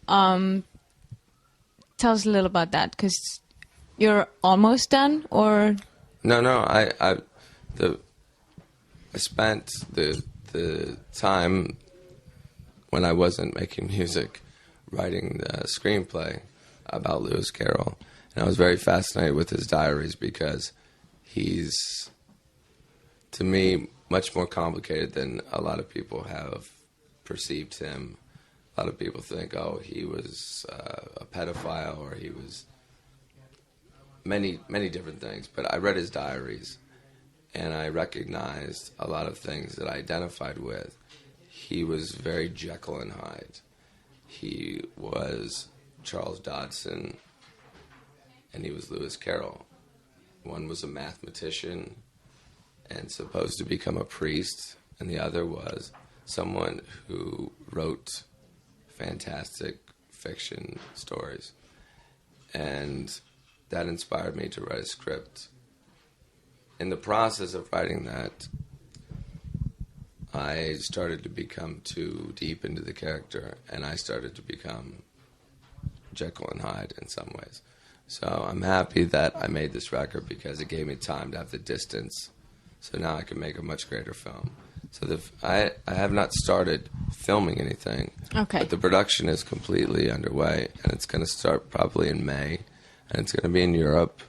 Tell us a little about that, because you're almost done, or? No. I spent the time when I wasn't making music writing the screenplay about Lewis Carroll, and I was very fascinated with his diaries because he's, to me, much more complicated than a lot of people have perceived him. A lot of people think, oh, he was a pedophile, or he was many different things. But I read his diaries, and I recognized a lot of things that I identified with. He was very Jekyll and Hyde. He was Charles Dodson, and he was Lewis Carroll. One was a mathematician and supposed to become a priest, and the other was someone who wrote fantastic fiction stories. And that inspired me to write a script. In the process of writing that, I started to become too deep into the character, and I started to become Jekyll and Hyde in some ways. So I'm happy that I made this record because it gave me time to have the distance. So now I can make a much greater film. So I have not started filming anything. Okay. But the production is completely underway, and it's going to start probably in May, and it's going to be in Europe.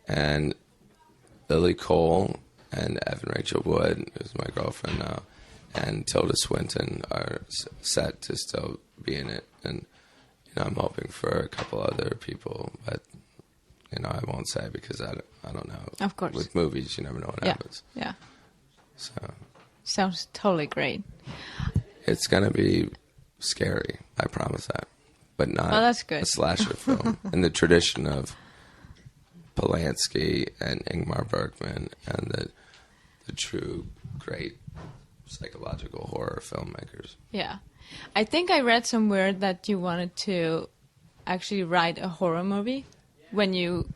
And Lily Cole and Evan Rachel Wood, who's my girlfriend now, and Tilda Swinton are set to still be in it. And I'm hoping for a couple other people, but I won't say because I don't know. Of course. With movies, you never know what happens. Yeah. So. Sounds totally great. It's gonna be scary, I promise that, but not that's good. A slasher film in the tradition of Polanski and Ingmar Bergman and the true great psychological horror filmmakers. Yeah. I think I read somewhere that you wanted to actually write a horror movie when you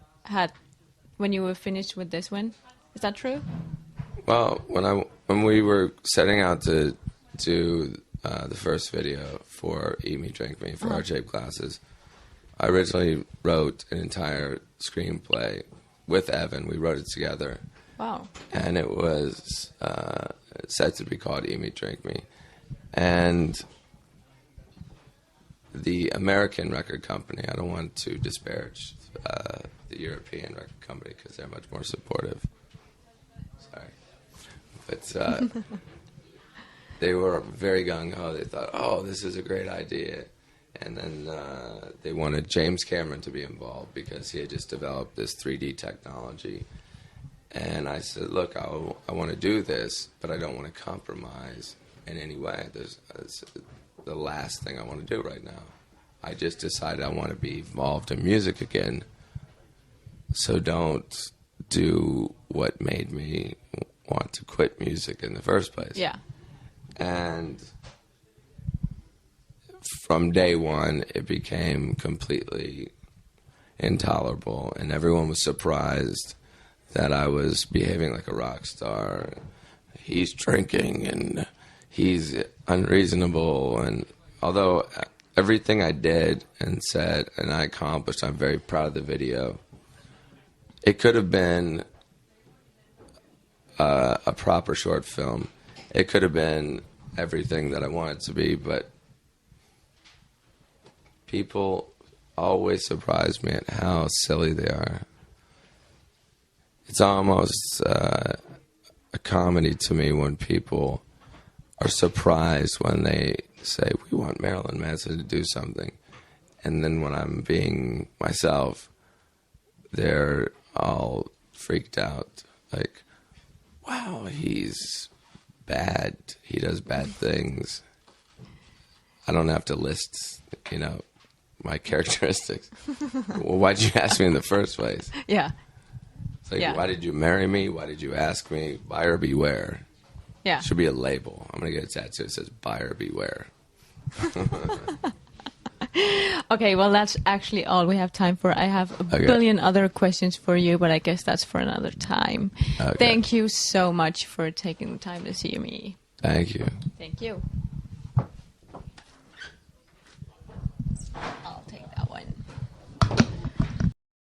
were finished with this one. Is that true? Well, when we were setting out to do the first video for Eat Me, Drink Me for Our Shaped Glasses, I originally wrote an entire screenplay with Evan. We wrote it together. Wow. And it was set to be called Eat Me, Drink Me. And the American record company, I don't want to disparage the European record company because they're much more supportive. Sorry. But they were very gung-ho. They thought, oh, this is a great idea. And then they wanted James Cameron to be involved because he had just developed this 3D technology. And I said, look, I want to do this, but I don't want to compromise in any way. It's the last thing I want to do right now. I just decided I want to be involved in music again. So don't do what made me want to quit music in the first place. Yeah. And from day one, it became completely intolerable, and everyone was surprised that I was behaving like a rock star. He's drinking, and he's unreasonable, and although everything I did and said and I accomplished, I'm very proud of the video. It could have been a proper short film. It could have been everything that I wanted it to be, but people always surprise me at how silly they are. It's almost a comedy to me when people are surprised when they say, we want Marilyn Manson to do something. And then when I'm being myself, they're all freaked out. Like, wow, he's bad. He does bad things. I don't have to list, my characteristics. Well, why'd you ask me in the first place? Yeah. It's like, Why did you marry me? Why did you ask me? Buyer beware. Yeah. Should be a label. I'm going to get a tattoo that says buyer beware. Okay, well, that's actually all we have time for. I have a billion other questions for you, but I guess that's for another time. Okay. Thank you so much for taking the time to see me. Thank you. Thank you.